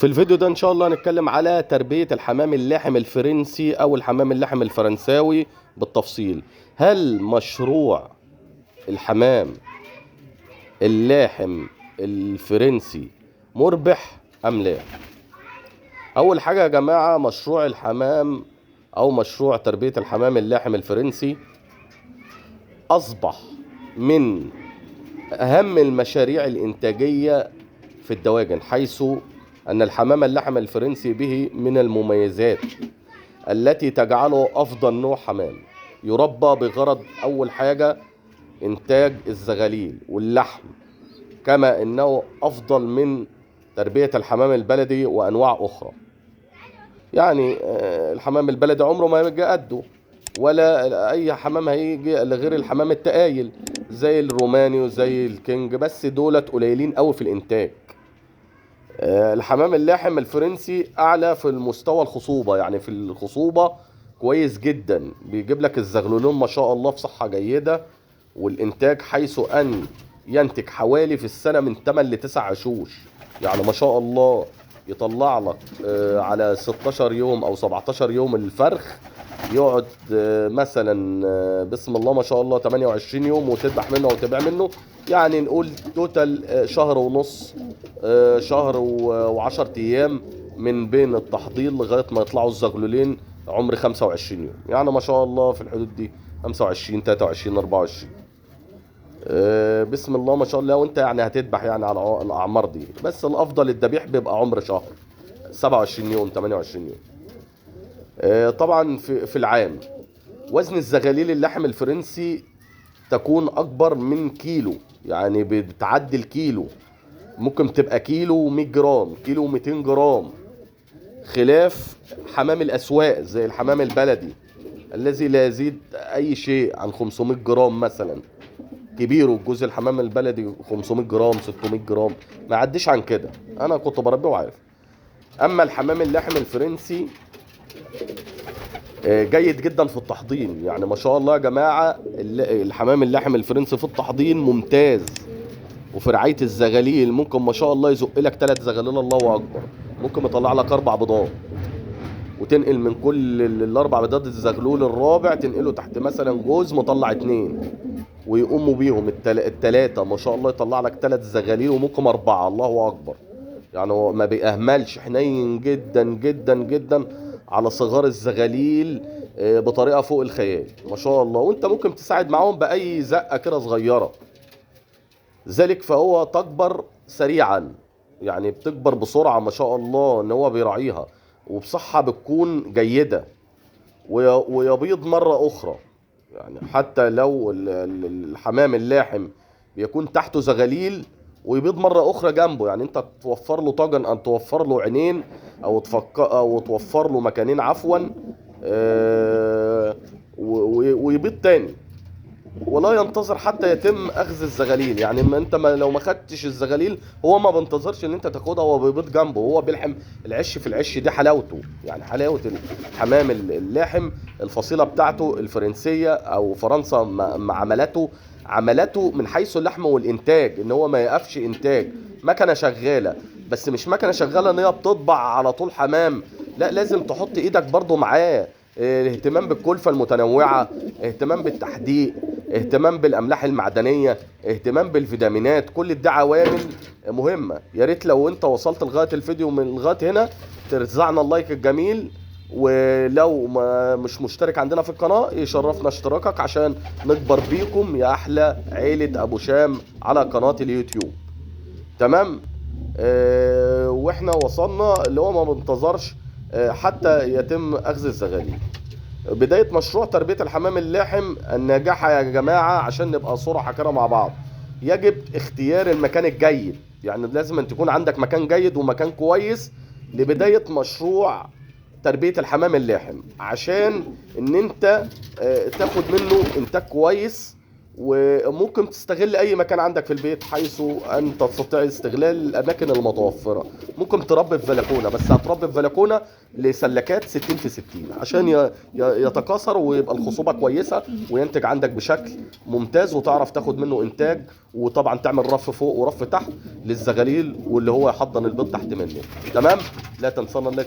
في الفيديو ده ان شاء الله هنتكلم على تربية الحمام اللاحم الفرنسي او الحمام اللاحم الفرنساوي بالتفصيل. هل مشروع الحمام اللاحم الفرنسي مربح ام لا؟ اول حاجة يا جماعة، مشروع الحمام او مشروع تربية الحمام اللاحم الفرنسي اصبح من اهم المشاريع الانتاجية في الدواجن، حيث أن الحمام اللاحم الفرنسي به من المميزات التي تجعله أفضل نوع حمام يربى بغرض أول حاجة إنتاج الزغاليل واللحم، كما إنه أفضل من تربية الحمام البلدي وأنواع أخرى. يعني الحمام البلدي عمره ما يجي قده، ولا أي حمام هيجي غير الحمام التقايل زي الروماني وزي الكينج، بس دولت قليلين قوي في الإنتاج. الحمام اللاحم الفرنسي اعلى في المستوى الخصوبة، يعني في الخصوبة كويس جدا، بيجيب لك الزغلولون ما شاء الله في صحة جيدة، والانتاج حيث ان ينتج حوالي في السنة من 8 ل 9 عشوش، يعني ما شاء الله يطلع لك على 16 يوم او 17 يوم الفرخ يقعد مثلا بسم الله ما شاء الله 28 يوم وتذبح منه وتبيع منه. يعني نقول توتال شهر ونص، شهر و10 ايام من بين التحضير لغايه ما يطلعوا الزغلولين عمر 25 يوم، يعني ما شاء الله في الحدود دي 25 23 24. بسم الله ما شاء الله. وانت يعني هتذبح يعني على الاعمار دي، بس الافضل الذبيح بيبقى عمر شهر 27 يوم 28 يوم. طبعا في العام وزن الزغاليل اللحم الفرنسي تكون اكبر من كيلو، يعني بتعدي الكيلو، ممكن تبقى كيلو 100 جرام، كيلو 200 جرام، خلاف حمام الاسواق زي الحمام البلدي الذي لا يزيد اي شيء عن 500 جرام مثلا. كبيره جزء الحمام البلدي 500 جرام 600 جرام، ما يعديش عن كده، انا كنت بربيه وعارف. اما الحمام اللحم الفرنسي جيد جدا في التحضير، يعني ما شاء الله يا جماعة الحمام اللاحم الفرنسي في التحضير ممتاز، وفي رعاية الزغاليل ممكن ما شاء الله يزق لك 3 زغاليل الله اكبر، ممكن يطلع لك 4 بيضات، وتنقل من كل الاربع بيضات الزغلول الرابع تنقله تحت مثلا جوز مطلع 2، ويقوموا بيهم التلاتة ما شاء الله يطلع لك 3 زغاليل وممكن 4 الله اكبر. يعني هو ما بيأهملش، حنين جدا جدا جدا على صغار الزغاليل بطريقه فوق الخيال ما شاء الله، وانت ممكن تساعد معاهم باي زقه كده صغيره، ذلك فهو تكبر سريعا، يعني بتكبر بسرعه ما شاء الله ان هو بيراعيها، وبصحه بتكون جيده، ويبيض مره اخرى. يعني حتى لو الحمام اللاحم بيكون تحته زغاليل ويبيض مرة أخرى جنبه، يعني أنت توفر له طاجن أو توفر له عينين أو توفر له مكانين عفوا، ويبيض تاني، ولا ينتظر حتى يتم أخذ الزغاليل. يعني ما أنت لو ما خدتش الزغاليل هو ما بينتظرش إن أنت تاخدها، هو بيبيض جنبه، هو بيلحم العش في العش، دي حلاوته، يعني حلاوة الحمام اللاحم. الفصيلة بتاعته الفرنسية أو فرنسا ما عملته من حيث اللحم والإنتاج، إن هو ما يقفش إنتاج، مكنة شغالة، بس مش مكنة شغالة إن هي بتطبع على طول حمام، لا، لازم تحط إيدك برضو معاه. اهتمام بالكلفة المتنوعة، اهتمام بالتحديق، اهتمام بالأملاح المعدنية، اهتمام بالفيتامينات، كل دي عوامل مهمة. يا ريت لو انت وصلت لغاية الفيديو من لغاية هنا ترزعنا اللايك الجميل، ولو ما مش مشترك عندنا في القناة يشرفنا اشتراكك عشان نكبر بيكم يا أحلى عيلة أبو شام على قناة اليوتيوب. تمام. واحنا وصلنا اللي هو ما بنتظرش حتى يتم أخذ الزغاليل. بداية مشروع تربية الحمام اللاحم الناجحة يا جماعة، عشان نبقى صراحة كده مع بعض، يجب اختيار المكان الجيد، يعني لازم أن تكون عندك مكان جيد ومكان كويس لبداية مشروع تربية الحمام اللاحم، عشان ان انت تاخد منه انتاج كويس وممكن تستغل اي مكان عندك في البيت حيث ان تستطيع استغلال الاماكن المتوفره. ممكن تربي في بلكونه، بس هتربي في بلكونه لسلكات 60 في 60 عشان يتكاثر ويبقى الخصوبه كويسه وينتج عندك بشكل ممتاز وتعرف تاخد منه انتاج. وطبعا تعمل رف فوق ورف تحت للزغاليل واللي هو يحضن البيض تحت منه. تمام. لا تنسانا انك